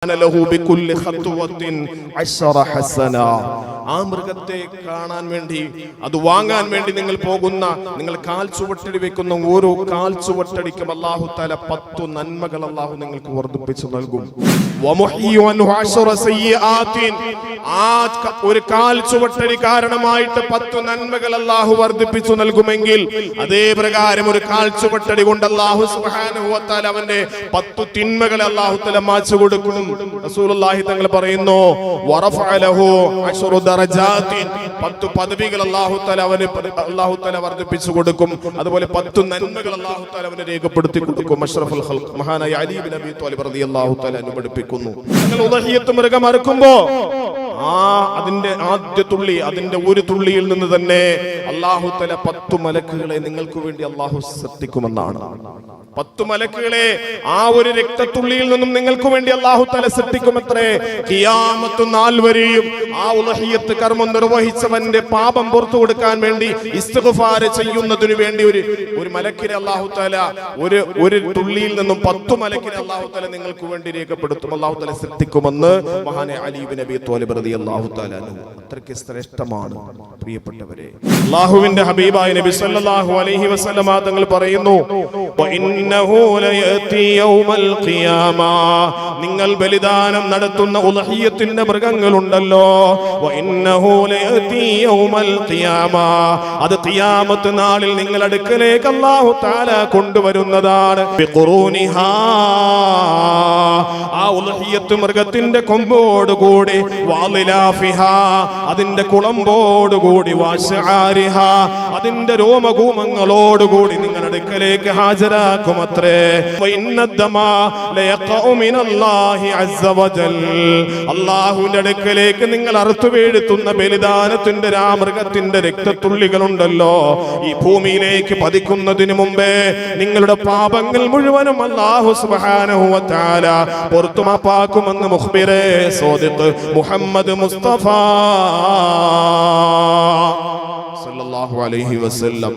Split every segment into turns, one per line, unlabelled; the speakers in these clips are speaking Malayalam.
ആ മൃഗത്തെ കാണാൻ വേണ്ടി, അത് വാങ്ങാൻ വേണ്ടി നിങ്ങൾ പോകുന്ന, നിങ്ങൾ കാൽ ചുവട്ടടി വെക്കുന്ന ഓരോ കാൽ ചുവട്ടടിക്കും അല്ലാഹു തആല 10 നന്മകൾ അല്ലാഹു നിങ്ങൾക്ക് വർദ്ധിപ്പിച്ചു നൽകും. ആ ഒരു കാൽ ചുവട്ടടി കാരണമായിട്ട് 10 നന്മകൾ അല്ലാഹു വർദ്ധിപ്പിച്ചു നൽകുമെങ്കിൽ, അതേ പ്രകാരം ഒരു കാൽ ചുവട്ടടി കൊണ്ട് അല്ലാഹു സുബ്ഹാനഹു വ തആല അവന്റെ 10 തിന്മകളെ അല്ലാഹു തആല മാച്ചു കൊടുക്കും. റസൂലുള്ളാഹി തങ്ങൾ പറയുന്നു, വറഫഅ ലഹു 10 ദറജാത്തിൻ, 10 പദവികൾ അല്ലാഹു തആല വർദ്ധിപ്പിച്ചു കൊടുക്കും. അതുപോലെ 10 നന്മകൾ അല്ലാഹു തആല അവനെ രേഖപ്പെടുത്തി കൊടുക്കും. അഷ്റഫുൽ ഖൽഖ് മഹാനായ അലി ഇബ്നു അബീ ത്വാലിബ് റളിയല്ലാഹു തആല പഠിപ്പിക്കുന്നു, നിങ്ങൾ ഉദഹിയത്ത് മൃഗം അറുക്കുമ്പോ അതിന്റെ ആദ്യ തുള്ളി, അതിന്റെ ഒരു തുള്ളിയിൽ നിന്ന് തന്നെ അല്ലാഹു തആല 10 മലക്കുകളെ നിങ്ങൾക്ക് വേണ്ടി അല്ലാഹു സൃഷ്ടിക്കുമെന്നാണ്. 10 മലക്കുകളെ ആ ഒരു രക്തത്തുള്ളിയിൽ നിന്നും നിങ്ങൾക്ക് വേണ്ടി അല്ലാഹു തആല സൃഷ്ടിക്കുമത്രേ. ഖിയാമത്ത് നാൾ വരെയും ആ ഉളഹിയത്ത് കർമ്മം നിർവഹിച്ചവന്റെ പാപം പുറത്തു കൊടുക്കാൻ വേണ്ടി, ഇസ്തിഗ്ഫാർ ചെയ്യുന്നതിനു വേണ്ടി ഒരു മലക്കിനെ അല്ലാഹു തആല ഒരു തുള്ളിയിൽ നിന്നും 10 മലക്കിനെ അല്ലാഹു തആല നിങ്ങൾക്ക് വേണ്ടി രേഖപ്പെടുത്തും, അല്ലാഹു തആല സൃഷ്ടിക്കുമെന്ന് മഹാനായ അലി ഇബ്നു അബീ ത്വാലിബ് റളിയല്ലാഹു തആല അത്രയ്ക്ക് ശ്രേഷ്ഠമാണ് പ്രിയപ്പെട്ടവരെ. അല്ലാഹുവിന്റെ ഹബീബായ നബി സല്ലല്ലാഹു അലൈഹി വസല്ലമ തങ്ങൾ പറയുന്നു, നിങ്ങൾ ബലിദാനം നടത്തുന്ന ഉളഹിയത്തിന്റെ മൃഗങ്ങളുണ്ടല്ലോ, അത് ഖിയാമത്ത് നാളിൽ നിങ്ങൾ അടുക്കലേക്ക് അല്ലാഹു തആല കൊണ്ടുവരുന്നതാണ്. ആ ഉളഹിയത്ത് മൃഗത്തിന്റെ കൊമ്പോടുകൂടി, വാളിലാഫിഹാ അതിന്റെ കുളമ്പോടുകൂടി, വാശആരിഹാ അതിന്റെ രോമകൂമങ്ങളോടുകൂടി നിങ്ങൾ അടുക്കലേക്ക് ഹാജരാക്കുമത്രേ. അല്ലാഹുവിന്റെ അടുക്കലേക്ക് നിങ്ങൾ അറുത്തു വീഴ്ത്തുന്ന ബലിദാനത്തിന്റെ മൃഗത്തിന്റെ രക്തത്തുള്ളികളുണ്ടല്ലോ, ഈ ഭൂമിയിലേക്ക് പതിക്കുന്നതിന് മുമ്പേ നിങ്ങളുടെ പാപങ്ങൾ മുഴുവനും അല്ലാഹു സുബ്ഹാനഹു വ തആല പുറത്തുമാപ്പാക്കുമെന്ന് മുഖ്ബിറേ സ്വാദിഖ് മുഹമ്മദ് മുസ്തഫ സല്ലല്ലാഹു അലൈഹി വസല്ലം.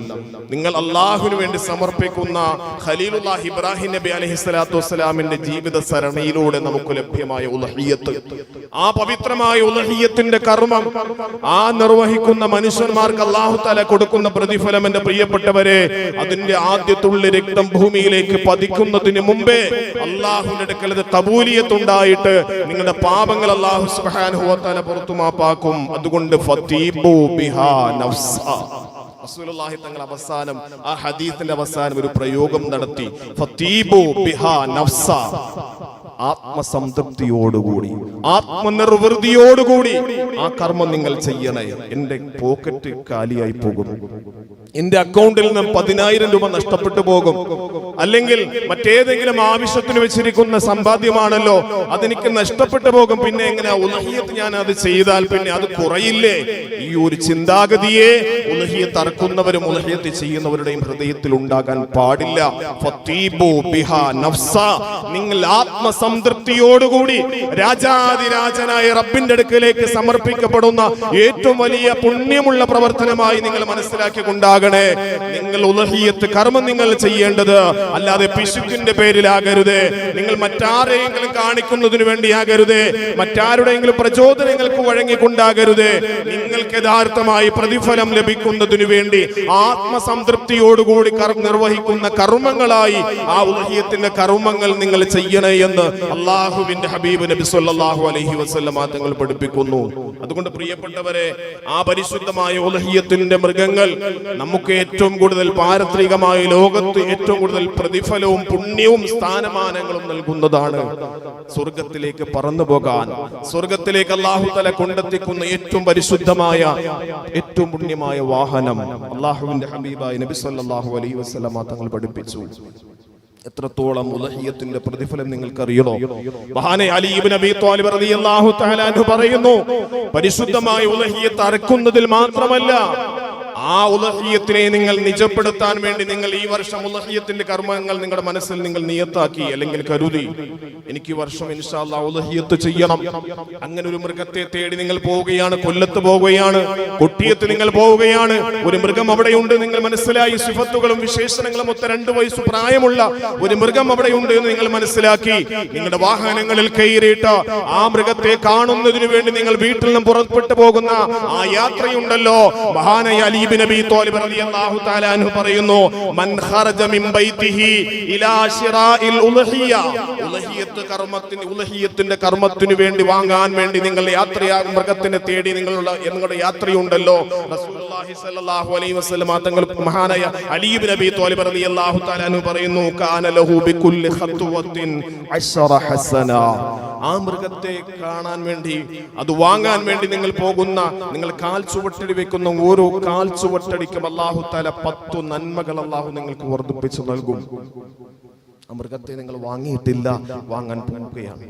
നിങ്ങൾ അല്ലാഹുവിന് വേണ്ടി സമർപ്പിക്കുന്ന ഖലീലുല്ലാഹി ഇബ്രാഹിം നബി അലൈഹിസ്സലാത്തു വസ്സലാമിന്റെ ജീവിത സരണിയിലൂടെ നമുക്ക് ലഭ്യമായ ഉളഹിയത്ത്, ആ പവിത്രമായ ഉളഹിയത്തിന്റെ കർമ്മം നിർവഹിക്കുന്ന മനുഷ്യന്മാർക്ക് അല്ലാഹു തആല കൊടുക്കുന്ന പ്രതിഫലം, എന്റെ പ്രിയപ്പെട്ടവരെ, അതിന്റെ ആദ്യ തുള്ളി രക്തം ഭൂമിയിലേക്ക് പതിക്കുന്നതിന് മുമ്പേ അല്ലാഹുവിന്റെ അടുക്കൽ അത് ഖബൂലിയത്ത് ഉണ്ടായിട്ട് നിങ്ങളുടെ പാപങ്ങൾ അല്ലാഹു സുബ്ഹാനഹു വ തആല പുറത്തുമാപ്പാക്കും. അതുകൊണ്ട് ഫതീബു ബിഹാ നഫ്സ. റസൂലുള്ളാഹി തങ്ങൾ അവസാനം ആ ഹദീസിന്റെ അവസാനം ഒരു പ്രയോഗം നടത്തി, ഫതീബു ബിഹാ നഫ്സ. ആത്മസംതൃപ്തിയോടുകൂടി, ആത്മനിർവൃതിയോടുകൂടി ആ കർമ്മം നിങ്ങൾ ചെയ്യണേ. എന്റെ പോക്കറ്റ് കാലിയായി പോകും, എന്റെ അക്കൗണ്ടിൽ നിന്ന് 10,000 രൂപ നഷ്ടപ്പെട്ടു പോകും, അല്ലെങ്കിൽ മറ്റേതെങ്കിലും ആവശ്യത്തിന് വെച്ചിരിക്കുന്ന സമ്പാദ്യമാണല്ലോ, അതെനിക്ക് നഷ്ടപ്പെട്ടു പോകും, പിന്നെ എങ്ങനെ ഉളഹിയത്ത് ഞാൻ അത് ചെയ്താൽ പിന്നെ അത് കുറയില്ലേ? ഈ ഒരു ചിന്താഗതിയെ ഉളഹിയത്ത് അറക്കുന്നവരും ഉളഹിയത്ത് ചെയ്യുന്നവരുടെയും ഹൃദയത്തിൽ ഉണ്ടാകാൻ പാടില്ല. ഫതീബു ബിഹാ നഫ്സ. നിങ്ങൾ ആത്മസംതൃപ്തിയോടുകൂടി രാജാതിരാജനായ റബ്ബിന്റെ അടുക്കലേക്ക് സമർപ്പിക്കപ്പെടുന്ന ഏറ്റവും വലിയ പുണ്യമുള്ള പ്രവർത്തനമായി നിങ്ങൾ മനസ്സിലാക്കിക്കൊണ്ടാകും. നിങ്ങൾ ഉളഹിയത്ത് കർമ്മം നിങ്ങൾ ചെയ്യേണ്ടത് അല്ലാതെ പിശുക്കിന്റെ പേരിലാകരുത്, നിങ്ങൾ മറ്റാരെയെങ്കിലും കാണിക്കുന്നതിന് വേണ്ടിയാകരുത്, മറ്റാരുടെയെങ്കിലും പ്രചോദനങ്ങൾക്ക് വഴങ്ങിക്കൊണ്ടാകരുത്. നിങ്ങൾക്ക് യഥാർത്ഥമായി പ്രതിഫലം ലഭിക്കുന്നതിനു വേണ്ടി ആത്മസംതൃപ്തിയോടുകൂടി നിർവഹിക്കുന്ന കർമ്മങ്ങളായി ആ ഉളഹിയത്തിന്റെ കർമ്മങ്ങൾ നിങ്ങൾ ചെയ്യണേ എന്ന് അല്ലാഹുവിന്റെ ഹബീബ് നബി സല്ലല്ലാഹു അലൈഹി വസല്ലം തങ്ങൾ പഠിപ്പിക്കുന്നു. അതുകൊണ്ട് പ്രിയപ്പെട്ടവരെ, ആ പരിശുദ്ധമായ ഉളഹിയത്തിന്റെ മൃഗങ്ങൾ നമുക്ക് ഏറ്റവും കൂടുതൽ പാരത്രികമായ ലോകത്ത് ഏറ്റവും കൂടുതൽ പ്രതിഫലവും പുണ്യവും സ്ഥാനമാനങ്ങളും നൽകുന്നതാണ്. സ്വർഗത്തിലേക്ക് പറന്നു പോകാൻ, സ്വർഗത്തിലേക്ക് അല്ലാഹു തആല കൊണ്ടെത്തിക്കുന്ന ഏറ്റവും പരിശുദ്ധമായ ഏറ്റവും പുണ്യമായ വാഹനം അല്ലാഹുവിന്റെ ഹബീബായ നബി സല്ലല്ലാഹു അലൈഹി വസല്ലം തങ്ങൾ പഠിപ്പിച്ചു. എത്രത്തോളം ഉളഹിയത്തിന്റെ പ്രതിഫലം നിങ്ങൾക്കറിയണോ? മഹാനായ അലി ഇബ്നു അബീ ത്വാലിബ് റളിയല്ലാഹു തആല അൻഹു പറയുന്നു, പരിശുദ്ധമായ ഉളഹിയത്ത് അറക്കുന്നതിൽ മാത്രമല്ല, ആ ആ ഉലഹിയത്തിനെ നിങ്ങൾ നിജപ്പെടുത്താൻ വേണ്ടി നിങ്ങൾ ഈ വർഷം ഉലഹിയത്തിന്റെ കർമ്മങ്ങൾ നിങ്ങളുടെ മനസ്സിൽ നിങ്ങൾ നിയത്താക്കി അല്ലെങ്കിൽ കരുതി, എനിക്ക് ഈ വർഷം ഇൻഷാ അല്ലാഹ് ഉലഹിയത്ത് ചെയ്യണം. അങ്ങനെ ഒരു മൃഗത്തെ തേടി നിങ്ങൾ പോവുകയാണ്, കൊല്ലത്ത് പോവുകയാണ്, കൊട്ടിയത്ത് നിങ്ങൾ പോവുകയാണ്. ഒരു മൃഗം അവിടെയുണ്ട്, നിങ്ങൾ മനസ്സിലായി. സിഫത്തുകളും വിശേഷണങ്ങളും ഒത്ത 2 വയസ്സ് പ്രായമുള്ള ഒരു മൃഗം അവിടെയുണ്ട് എന്ന് നിങ്ങൾ മനസ്സിലാക്കി. നിങ്ങളുടെ വാഹനങ്ങളിൽ കയറിയിട്ട് ആ മൃഗത്തെ കാണുന്നതിന് വേണ്ടി നിങ്ങൾ വീട്ടിൽ നിന്നും പുറപ്പെട്ടു പോകുന്ന ആ യാത്രയുണ്ടല്ലോ, മഹാനായ അലി ഇബ്നു അബീ ത്വാലിബ് റളിയല്ലാഹു തആല അൻഹു പറയുന്നു, മൻ ഖറജ മിൻ ബൈതിഹി ഇലാ ശിറാഇൽ ഉൽഹിയ, ഉൽഹിയത്തിന്റെ കർമ്മത്തിന് വേണ്ടി വാങ്ങാൻ വേണ്ടി നിങ്ങൾ യാത്രയാകും, മൃഗത്തിനെ തേടി നിങ്ങളുടെ യാത്രയുണ്ടല്ലോ. റസൂലുള്ളാഹി സ്വല്ലല്ലാഹു അലൈഹി വസല്ലം തങ്ങൾ മഹാനായ അലി ഇബ്നു അബീ ത്വാലിബ് റളിയല്ലാഹു തആല അൻഹു പറയുന്നു, കാന ലഹു ബികുല്ലി ഖത്വത്തിൻ 10 ഹസന. ആ മൃഗത്തെ കാണാൻ വേണ്ടി, അത് വാങ്ങാൻ വേണ്ടി നിങ്ങൾ പോകുന്ന, നിങ്ങൾ കാൽ ചുവട്ടടി വെക്കുന്ന ഓരോ കാൽ ചുവട്ടടിക്കും അല്ലാഹു തആല 10 നന്മകൾ അല്ലാഹു നിങ്ങൾക്ക് വർദ്ധിപ്പിച്ചു നൽകും. ആ മൃഗത്തെ നിങ്ങൾ വാങ്ങിയിട്ടില്ല, വാങ്ങാൻ പോവുകയാണ്.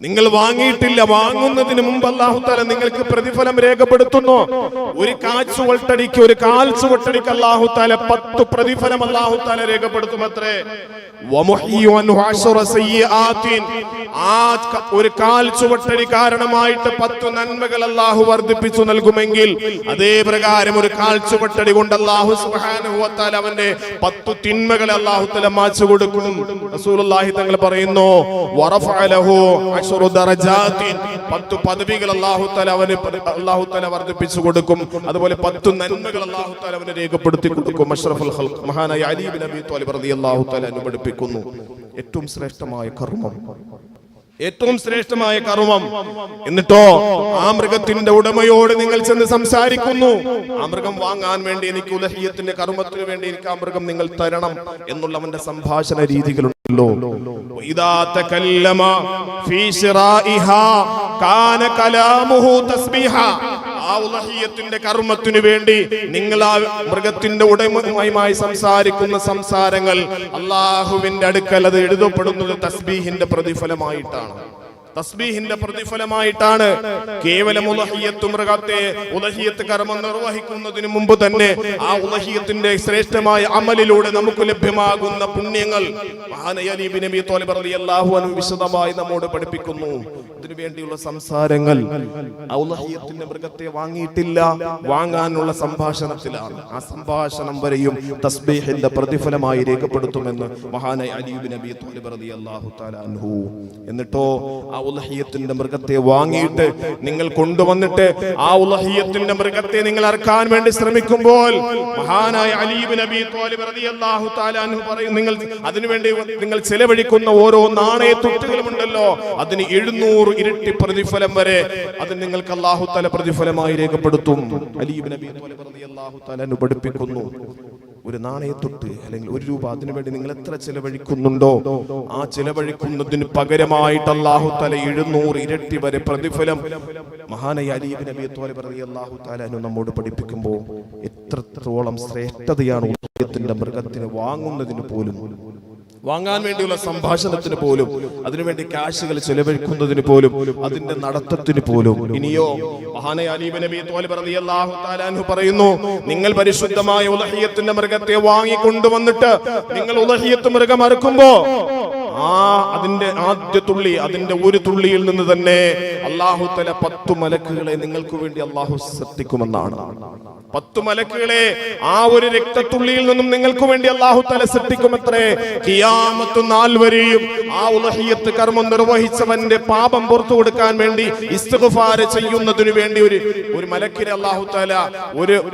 നിങ്ങൾ വാങ്ങിയിട്ടില്ല, വാങ്ങുന്നതിന് മുമ്പ് അല്ലാഹു തആല നിങ്ങൾക്ക് പ്രതിഫലം രേഖപ്പെടുത്തുന്നു. ഒരു കാൽ ചുവട്ടടിക്ക് അല്ലാഹു തആല 10 പ്രതിഫലം അല്ലാഹു തആല രേഖപ്പെടുത്തുമത്രേ. ഒരു കാൽ ചുവട്ടടി കാരണമായിട്ട് 10 നന്മകൾ അല്ലാഹു വർദ്ധിപ്പിച്ചു നൽകുമെങ്കിൽ, അതേ പ്രകാരം ഒരു കാൽ ചുവട്ടടി കൊണ്ട് അല്ലാഹു സുബ്ഹാനഹു വ തആല അവന്റെ 10 തിന്മകൾ അല്ലാഹു തആല മാച്ചു കൊടുക്കും. റസൂലുള്ളാഹി തങ്ങൾ പറയുന്നു, വറഫഅലഹു 10 ദറജാത്തിൻ, 10 പദവികൾ അല്ലാഹു തആല വർദ്ധിപ്പിച്ചു കൊടുക്കും. അതുപോലെ 10 നന്മകൾ അല്ലാഹു തആല അവനെ രേഖപ്പെടുത്തി കൊടുക്കും. അഷ്റഫുൽ ഖൽഖ് മഹാനായ അലി ഇബ്നു അബീ ത്വാലിബ് റളിയല്ലാഹു തആല പഠിപ്പിക്കുന്നു, ഏറ്റവും ശ്രേഷ്ഠമായ കർമ്മം, ഏറ്റവും ശ്രേഷ്ഠമായ കർമ്മം. എന്നിട്ടോ ആ മൃഗത്തിന്റെ ഉടമയോട് നിങ്ങൾ ചെന്ന് സംസാരിക്കുന്നു, ആ മൃഗം വാങ്ങാൻ വേണ്ടി, എനിക്ക് ഉലഹിയത്തിന്റെ കർമ്മത്തിന് വേണ്ടി എനിക്ക് ആ മൃഗം നിങ്ങൾ തരണം എന്നുള്ളവന്റെ സംഭാഷണ രീതികളുണ്ടല്ലോ. ഇദാ തകല്ലമ ഫീ ശിറാഇഹാ കാന കലാമുഹു തസ്ബീഹ. ആ ഉലഹിയത്തിന്റെ കർമ്മത്തിനു വേണ്ടി നിങ്ങൾ ആ മൃഗത്തിന്റെ ഉടമയുമായി സംസാരിക്കുന്ന സംസാരങ്ങൾ അല്ലാഹുവിന്റെ അടുക്കൽ അത് എഴുതപ്പെടുന്നത് തസ്ബീഹിന്റെ പ്രതിഫലമായിട്ടാണ്. തസ്ബീഹിന്റെ പ്രതിഫലമായിട്ടാണ്. കേവലം ഉലഹിയത്ത് കർമ്മം നിർവഹിക്കുന്നതിന് മുമ്പ് തന്നെ ആ ഉലഹിയത്തിന്റെ ശ്രേഷ്ഠമായ അമലിലൂടെ നമുക്ക് ലഭ്യമാകുന്ന പുണ്യങ്ങൾ മഹാനായ അലി ഇബ്നു അബീ ത്വാലിബ് റളിയല്ലാഹു അൻഹു വിശദമായി നമ്മോട് പഠിപ്പിക്കുന്നു. ഇതിനു വേണ്ടിയുള്ള സംസാരങ്ങൾ ആ ഉലഹിയത്തിന്റെ മൃഗത്തെ വാങ്ങിയിട്ടില്ല, വാങ്ങാനുള്ള സംഭാഷണത്തിലാണ്. ആ സംഭാഷണം വരെയും തസ്ബീഹിന്റെ പ്രതിഫലമായി രേഖപ്പെടുത്തുമെന്ന് മഹാനായ അലി ഇബ്നു അബീ ത്വാലിബ് റളിയല്ലാഹു തആല അൻഹു. എന്നിട്ടോ ആ ഉലഹിയത്തിന്റെ മൃഗത്തെ വാങ്ങിയിട്ട് നിങ്ങൾ കൊണ്ടുവന്നിട്ട് ആ ഉലഹിയത്തിന്റെ മൃഗത്തെ നിങ്ങൾ അറക്കാൻ വേണ്ടി ശ്രമിക്കുമ്പോൾ മഹാനായ അലി ഇബ്നു അബീ ത്വാലിബ് റളിയല്ലാഹു തആല അൻഹു പറയും, നിങ്ങൾ അതിനുവേണ്ടി നിങ്ങൾ ചെലവഴിക്കുന്ന ഓരോ നാണയത്തുട്ടുകളുമുണ്ടല്ലോ, അതിന് 700 ഇരട്ടി പ്രതിഫലം വരെ അത് നിങ്ങൾക്ക് അല്ലാഹു തആല പ്രതിഫലമായി രേഖപ്പെടുത്തും. അലി ഇബ്നു അബീ ത്വാലിബ് റളിയല്ലാഹു തആല അൻഹു പഠിപ്പിക്കുന്നു, ഒരു നാണയത്തൊട്ട് അല്ലെങ്കിൽ 1 രൂപ അതിനുവേണ്ടി നിങ്ങൾ എത്ര ചെലവഴിക്കുന്നുണ്ടോ ആ ചെലവഴിക്കുന്നതിന് പകരമായിട്ട് അല്ലാഹു തആല 700 ഇരട്ടി വരെ പ്രതിഫലം മഹാനായ അലി ഇബ്നു അബീ ത്വാലിബ് റളിയല്ലാഹു തആല അൻഹു നമ്മോട് പഠിപ്പിക്കുമ്പോൾ എത്രത്തോളം ശ്രേഷ്ഠതയാണ് ഉലഹിയത്തിന്റെ മൃഗത്തിന് വാങ്ങുന്നതിന് പോലും, വാങ്ങാൻ വേണ്ടിയുള്ള സംഭാഷണത്തിന് പോലും, അതിനുവേണ്ടി കാശുകൾ ചെലവഴിക്കുന്നതിന് പോലും, അതിന്റെ നടത്തത്തിന് പോലും. ഇനിയോ മഹാനായ അലി ഇബ്നു അബീ ത്വാലിബ് റളിയല്ലാഹു തആല അൻഹു പറയുന്നു, നിങ്ങൾ പരിശുദ്ധമായ ഉലഹിയത്തിന്റെ മൃഗത്തെ വാങ്ങിക്കൊണ്ടുവന്നിട്ട് നിങ്ങൾ ഉലഹിയത്ത് മൃഗം അറുക്കുമ്പോ അതിന്റെ ആദ്യ തുള്ളി, അതിന്റെ ഒരു തുള്ളിയിൽ നിന്ന് തന്നെ അല്ലാഹു തആല 10 മലക്കുകളെ നിങ്ങൾക്ക് വേണ്ടി അല്ലാഹു സൃഷ്ടിക്കുമെന്നാണ്. 10 മലക്കുകളെ ആ ഒരു രക്തത്തുള്ളിയിൽ നിന്നും നിങ്ങൾക്ക് വേണ്ടി അല്ലാഹു തആല സൃഷ്ടിക്കുമത്രേ. ഖിയാമത്ത് നാൾ വരെയും ആ ഉലഹിയത്ത് കർമ്മം നിർവഹിച്ചവന്റെ പാപം പുറത്തു കൊടുക്കാൻ വേണ്ടി ഇസ്തിഗ്ഫാർ ചെയ്യുന്നതിനു വേണ്ടി ഒരു മലക്കിനെ അല്ലാഹു തആല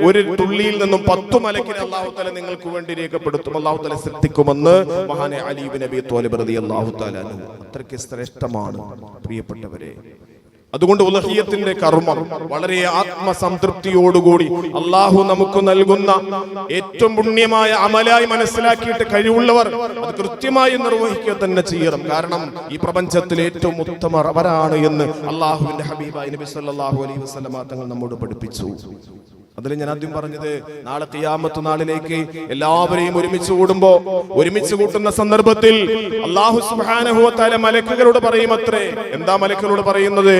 ഒരു തുള്ളിയിൽ നിന്നും 10 മലക്കിനെ അല്ലാഹു തആല നിങ്ങൾക്ക് വേണ്ടി രേഖപ്പെടുത്തും, അല്ലാഹു തആല സൃഷ്ടിക്കുമെന്ന് മഹാനായ അലി ഇബ്നു അബീ ത്വാലിബ് റളിയല്ലാഹു തആല അൻഹു. അത്രയ്ക്ക് ശ്രേഷ്ഠമാണ് പ്രിയപ്പെട്ടവരെ. അതുകൊണ്ട് ഉലഹിയത്തിന്റെ കർമ്മം വളരെ ആത്മസംതൃപ്തിയോടുകൂടി അല്ലാഹു നമുക്ക് നൽകുന്ന ഏറ്റവും പുണ്യമായ അമലായി മനസ്സിലാക്കിയിട്ട് കഴിവുള്ളവർ അത് കൃത്യമായി നിർവഹിക്കുക തന്നെ ചെയ്യണം. കാരണം ഈ പ്രപഞ്ചത്തിൽ ഏറ്റവും ഉത്തമർ അവരാണ് എന്ന് അല്ലാഹുവിന്റെ ഹബീബായ നബി സല്ലല്ലാഹു അലൈഹി വസല്ലമ തങ്ങൾ നമ്മോട് പഠിപ്പിച്ചു. അതിൽ ഞാൻ ആദ്യം പറഞ്ഞത്, നാളെ ഖിയാമത്ത് നാളിലേക്ക് എല്ലാവരെയും ഒരുമിച്ച് കൂട്ടുന്ന സന്ദർഭത്തിൽ അല്ലാഹു സുബ്ഹാനഹു വ തആല മലക്കുകളോട് പറയുമത്രേ. എന്താ മലക്കുകളോട് പറയുന്നത്?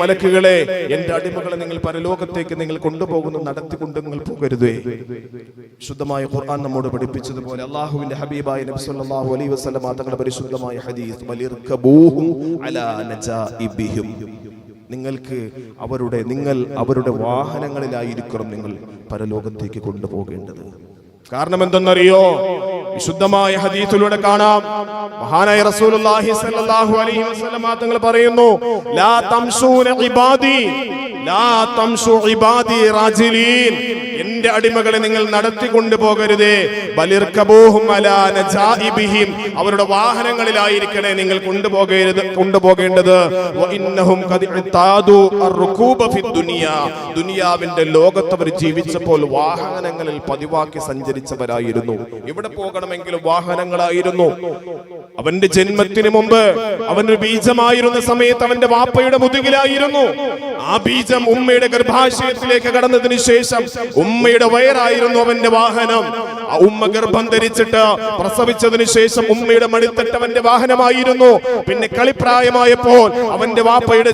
മലക്കുകളെ, എന്റെ അടിമകളെ നിങ്ങൾ പരലോകത്തേക്ക് നിങ്ങൾ കൊണ്ടുപോകുന്നു, നടത്തിക്കൊണ്ട് നിങ്ങൾ പോകരുതേ. ശുദ്ധമായ ഖുർആൻ നമ്മോട് പഠിപ്പിച്ചതുപോലെ അല്ലാഹുവിന്റെ ഹബീബായ നബി സല്ലല്ലാഹു അലൈഹി വസല്ലം തങ്ങളുടെ പരിശുദ്ധമായ ഹദീസ്, വലിർകബൂഹും അലാ നജാഇബിഹിം, നിങ്ങൾ അവരുടെ വാഹനങ്ങളിലായിരിക്കണം നിങ്ങൾ പരലോകത്തേക്ക് കൊണ്ടുപോകേണ്ടത്. കാരണം എന്തെന്നറിയോ? വിശുദ്ധമായ ഹദീസിലൂടെ കാണാം, മഹാനായ റസൂലുള്ളാഹി സ്വല്ലല്ലാഹു അലൈഹി വസല്ലം തങ്ങൾ പറയുന്നു, ലാ തംശൂന ഇബാദി, ലാ തംശു ഇബാദി റാജിലീൻ, എന്റെ അടിമകളെ നിങ്ങൾ നടത്തിക്കൊണ്ടു പോകരുതേ. ബലിർകബൂഹും അലാ നജാഇബിഹിം, അവരുടെ വാഹനങ്ങളിലായിരിക്കണേ നിങ്ങൾ കൊണ്ടുപോകേണ്ടത്. വഇന്നഹും ഖദ് ഇതാദു അർറുകൂബ ഫിദ്ദുനിയ, ദുനിയാവിന്റെ ലോകത്ത് അവർ ജീവിച്ചപ്പോൾ വാഹനങ്ങളിൽ പതിവാക്കി സഞ്ചരിച്ചവരായിരുന്നു. എവിടെ പോകണമെങ്കിലും വാഹനങ്ങളായിരുന്നു. അവന്റെ ജന്മത്തിന് മുമ്പ് അവനൊരു ബീജമായിരുന്ന സമയത്ത് അവന്റെ വാപ്പയുടെ മുതുകിലായിരുന്നു. ആ ബീജം ഉമ്മയുടെ ഗർഭാശയത്തിലേക്ക് കടന്നതിന് ശേഷം ഉമ്മയുടെ വയറായിരുന്നു അവന്റെ വാഹനം. ആ ഉമ്മ ഗർഭം ധരിച്ചിട്ട് പ്രസവിച്ചതിന് ശേഷം ഉമ്മയുടെ മടിത്തട്ട് അവന്റെ വാഹനമായിരുന്നു. പിന്നെ കളിപ്രായമായപ്പോൾ അവന്റെ വാപ്പയുടെ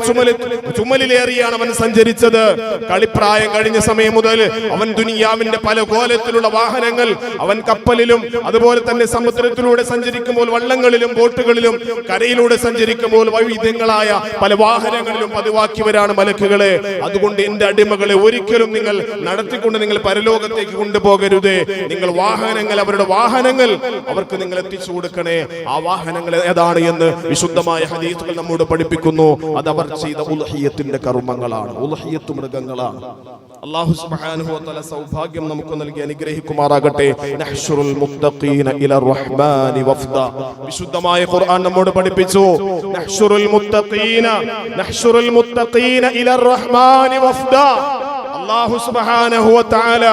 ചുമലിലേറിയാണ് അവൻ സഞ്ചരിച്ചത്. കളിപ്രായം കഴിഞ്ഞ സമയം മുതൽ അവൻ ദുനിയാവിന്റെ പല കോലത്തിലുള്ള വാഹനങ്ങൾ, അവൻ കപ്പലിലും അതുപോലെ തന്നെ സമുദ്രത്തിലൂടെ സഞ്ചരിക്കുമ്പോൾ വള്ളങ്ങളിലും ബോട്ടുകളിലും കരയിലൂടെ സഞ്ചരിക്കുമ്പോൾ വൈവിധ്യങ്ങളായ പല വാഹനങ്ങളിലും പതിവാക്കിയവരാണ് മലക്കുകളെ. അതുകൊണ്ട് എന്റെ അടിമകളെ ഒരിക്കലും നിങ്ങൾ നടത്തിക്കൊണ്ട് നിങ്ങൾ പരലോകത്തേക്ക് കൊണ്ടുപോകരുതേ. നിങ്ങൾ വാഹനങ്ങൾ, അവരുടെ വാഹനങ്ങൾ അവർക്ക് നിങ്ങൾ എത്തിച്ചു കൊടുക്കണേ. ആ വാഹനങ്ങൾ ഏതാണ് എന്ന് വിശുദ്ധമായ ഹദീസുകൾ നമ്മോട് പഠിപ്പിക്കുന്നു. അത് അവർ ചെയ്ത ഉൽഹിയത്തിന്റെ കർമ്മങ്ങളാണ്, ഉൽഹിയത്ത് മൃഗങ്ങളാണ്. അല്ലാഹു സുബ്ഹാനഹു വ തആല സൗഭാഗ്യം നമുക്ക് നൽകി അനുഗ്രഹിക്കുമാറാകട്ടെ. നഹ്ശുറുൽ മുത്തഖീന ഇലർ റഹ്മാനി വഫ്ദ, വിശുദ്ധമായ ഖുർആൻ നമ്മോട് പഠിപ്പിച്ചു, നഹ്ശുറുൽ മുത്തഖീന ഇലർ റഹ്മാനി വഫ്ദ. അല്ലാഹു സുബ്ഹാനഹു വ തആല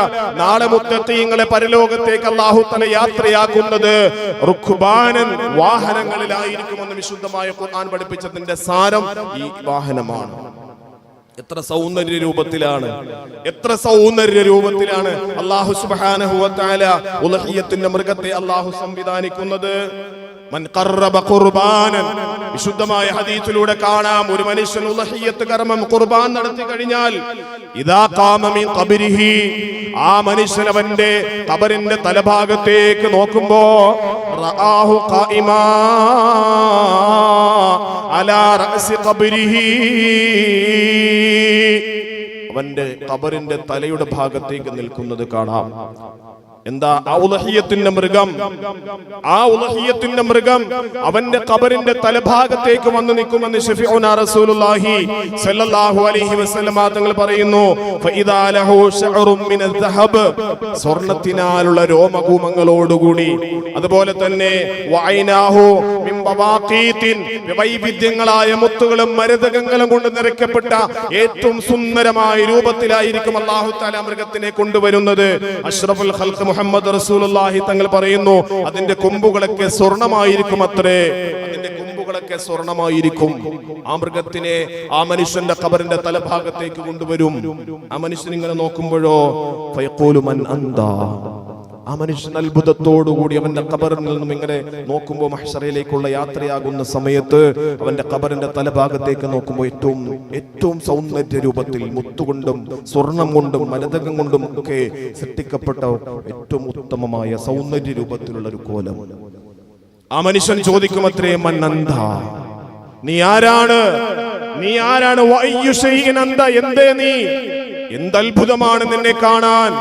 നാളെ മുത്തഖീങ്ങളെ പരലോകത്തേക്ക് അല്ലാഹു തആല യാത്രയാക്കുന്നത് റുക്ബാനൻ, വാഹനങ്ങളിലായിരിക്കുമെന്ന് വിശുദ്ധമായ ഖുർആൻ പഠിപ്പിച്ചതിന്റെ സാരം ഈ വാഹനമാണ്. എത്ര സൗന്ദര്യ രൂപത്തിലാണ് അല്ലാഹു സുബ്ഹാനഹു വ തആല ഉൽഹിയത്തിന്റെ മൃഗത്തെ അല്ലാഹു സംവിധാനിക്കുന്നത്. മൻ ഖറബ ഖുർബാനൻ, വിശുദ്ധമായ ഹദീസിലൂടെ കാണാം, ഒരു മനുഷ്യൻ ഉൽഹിയത്ത് കർമ്മം ഖുർബാൻ നടത്തി കഴിഞ്ഞാൽ ഇദാ ഖാമ മിൻ ഖബരിഹി, ആ മനുഷ്യൻ അവന്റെ ഖബറിന്റെ തലഭാഗത്തേക്ക് നോക്കുമ്പോ റആഹു ഖായിമാ അലാ റഅസി ഖബരിഹി, അവന്റെ ഖബറിന്റെ തലയുടെ ഭാഗത്തേക്ക് നിൽക്കുന്നത് കാണാം. എന്താ ആ ഉൽഹിയത്തിന്റെ മൃഗം അവന്റെ ഖബറിന്റെ തലഭാഗത്തേക്ക് വന്നു നിൽക്കുമെന്ന് ശഫീഉനാ റസൂലുള്ളാഹി സ്വല്ലല്ലാഹു അലൈഹി വസല്ലം തങ്ങൾ പറയുന്നു. ഫഇദാ ലഹു ശഅറും മിനൽ ദഹബ്, സ്വർണ്ണത്തിനാലുള്ള രോമകൂമങ്ങളോടുകൂടി, അതുപോലെ തന്നെ വഅൈനാഹു മിൻ ബവാഖീതിൻ, വൈവിധ്യങ്ങളായ മുത്തുകളും മരതകങ്ങളും കൊണ്ട് നിറയ്ക്കപ്പെട്ട ഏറ്റവും സുന്ദരമായ രൂപത്തിലായിരിക്കും അല്ലാഹു തആല മൃഗത്തിനെ കൊണ്ടുവരുന്നത്. അഷ്റഫുൽ ഖൽഖ് മുഹമ്മദ് റസൂലുള്ളാഹി തങ്ങൾ പറയുന്നു, അതിന്റെ കൊമ്പുകളൊക്കെ സ്വർണമായിരിക്കും അത്രേ, അതിന്റെ കൊമ്പുകളൊക്കെ സ്വർണമായിരിക്കും. ആ മൃഗത്തിനെ ആ മനുഷ്യന്റെ ഖബറിന്റെ തലഭാഗത്തേക്ക് കൊണ്ടുവരും. ആ മനുഷ്യൻ ഇങ്ങനെ നോക്കുമ്പോഴോ ഫയഖൂലു മൻ അന്താ, ആ മനുഷ്യൻ അത്ഭുതത്തോടുകൂടി അവന്റെ ഖബറിൽ നിന്നും ഇങ്ങനെ നോക്കുമ്പോൾ മഹ്ശറയിലേക്കുള്ള യാത്രയാകുന്ന സമയത്ത് അവന്റെ ഖബറിന്റെ തലഭാഗത്തേക്ക് നോക്കുമ്പോൾ ഏറ്റവും സൗന്ദര്യ രൂപത്തിൽ മുത്തുകൊണ്ടും സ്വർണം കൊണ്ടും മരതകം കൊണ്ടും ഒക്കെ സൃഷ്ടിക്കപ്പെട്ട ഏറ്റവും ഉത്തമമായ സൗന്ദര്യ രൂപത്തിലുള്ള ഒരു കോലം. ആ മനുഷ്യൻ ചോദിക്കുമത്രേ, മന്നന്ത, നീ ആരാണ്? എന്തേ നീ, എന്തത്ഭുതമാണ് നിന്നെ കാണാൻ?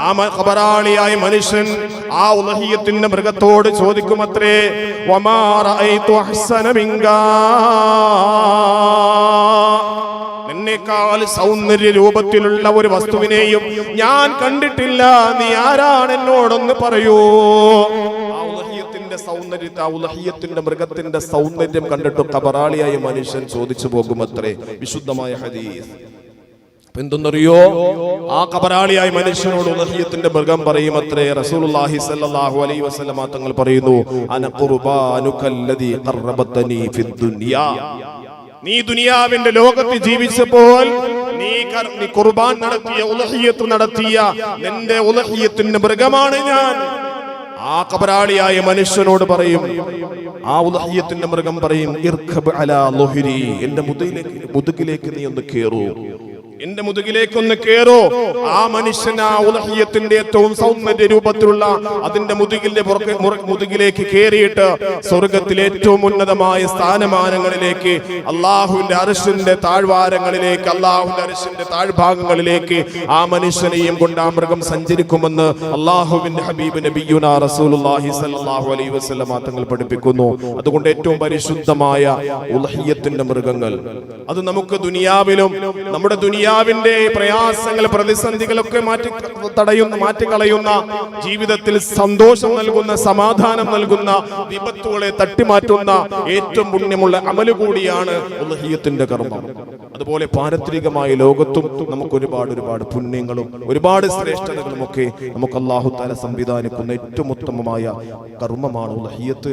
ആ ഖബറാളിയായ മനുഷ്യൻ ആ ഉൽഹിയത്തിന്റെ മൃഗത്തോട് ചോദിക്കുമത്രേ, വമാ റഅയ്തു അഹ്സന മിൻകാ, നിന്നേക്കാൾ സൗന്ദര്യ രൂപത്തിലുള്ള ഒരു വസ്തുവിനെയും ഞാൻ കണ്ടിട്ടില്ല. നീ ആരാണ്, എന്നോടൊന്ന് പറയൂ. ഉൽഹിയത്തിന്റെ മൃഗത്തിന്റെ സൗന്ദര്യം കണ്ടിട്ട് ഖബറാളിയായ മനുഷ്യൻ ചോദിച്ചു പോകുമത്രേ. വിശുദ്ധമായ ഹദീസ്. എന്തെന്നറിയോ? ആ ഖബറാളിയായ മനുഷ്യനോട് ഉൽഹിയത്തിന്റെ മൃഗം പറയുമത്രേ, റസൂലുള്ളാഹി സ്വല്ലല്ലാഹു അലൈഹി വസല്ലം തങ്ങൾ പറയുന്നു, അന ഖുർബാനുകല്ലദീ ഖറബതനി ഫിദ്ദുനിയാ, നീ ദുനിയാവിന്റെ ലോകത്ത് ജീവിച്ചപ്പോൾ നീ ഖുർബാൻ നടത്തിയ ഉലഹിയത്ത് നടത്തിയ നിന്റെ ഉലഹിയത്തിന്റെ മൃഗമാണ് ഞാൻ. ആ കബറാളിയായ മനുഷ്യനോട് പറയും, ആ ഉലഹിയത്തിന്റെ മൃഗം പറയും, ഇർഖബ് അലാ ളുഹ്രി, എന്റെ മുതുകിലേക്ക് നീ ഒന്ന് കേറൂ, എന്റെ മുതുകിലേക്കൊന്ന് കേറോ. ആ മനുഷ്യൻ ആ ഉലഹിയത്തിന്റെ ഏറ്റവും സൗന്ദര്യ രൂപത്തിലുള്ള അതിന്റെ മുതുകിലേക്ക് കേറിയിട്ട് സ്വർഗത്തിലെ ഏറ്റവും ഉന്നതമായ സ്ഥാനമാനങ്ങളിലേക്ക്, അള്ളാഹുവിന്റെ അർശിന്റെ താഴ്വാരങ്ങളിലേക്ക്, അള്ളാഹുവിന്റെ അർശിന്റെ താഴ്ഭാഗങ്ങളിലേക്ക് ആ മനുഷ്യനെയും കൊണ്ട് ആ മൃഗം സഞ്ചരിക്കുമെന്ന് അള്ളാഹുവിന്റെ ഹബീബ് നബിയുനാ റസൂലുള്ളാഹി സ്വല്ലല്ലാഹു അലൈഹി വസല്ലം തങ്ങൾ പഠിപ്പിക്കുന്നു. അതുകൊണ്ട് ഏറ്റവും പരിശുദ്ധമായ ഉലഹിയത്തിന്റെ മൃഗങ്ങൾ അത് നമുക്ക് ദുനിയാവിലും നമ്മുടെ ദുനിയാവിന്റെ പ്രയാസങ്ങൾ പ്രതിസന്ധികളൊക്കെ മാറ്റിക്കളയുന്ന ജീവിതത്തിൽ സന്തോഷം നൽകുന്ന സമാധാനം നൽകുന്ന വിപത്തുകളെ തട്ടിമാറ്റുന്ന ഏറ്റവും പുണ്യമുള്ള അമല് കൂടിയാണ് ഉലഹിയത്തിന്റെ കർമ്മം. അതുപോലെ പാരത്രികമായ ലോകത്തും നമുക്ക് ഒരുപാട് പുണ്യങ്ങളും ഒരുപാട് ശ്രേഷ്ഠതകളും ഒക്കെ നമുക്ക് അല്ലാഹു തആല സംവിധാനിക്കുന്ന ഏറ്റവും ഉത്തമമായ കർമ്മമാണ് ഉലഹിയത്ത്.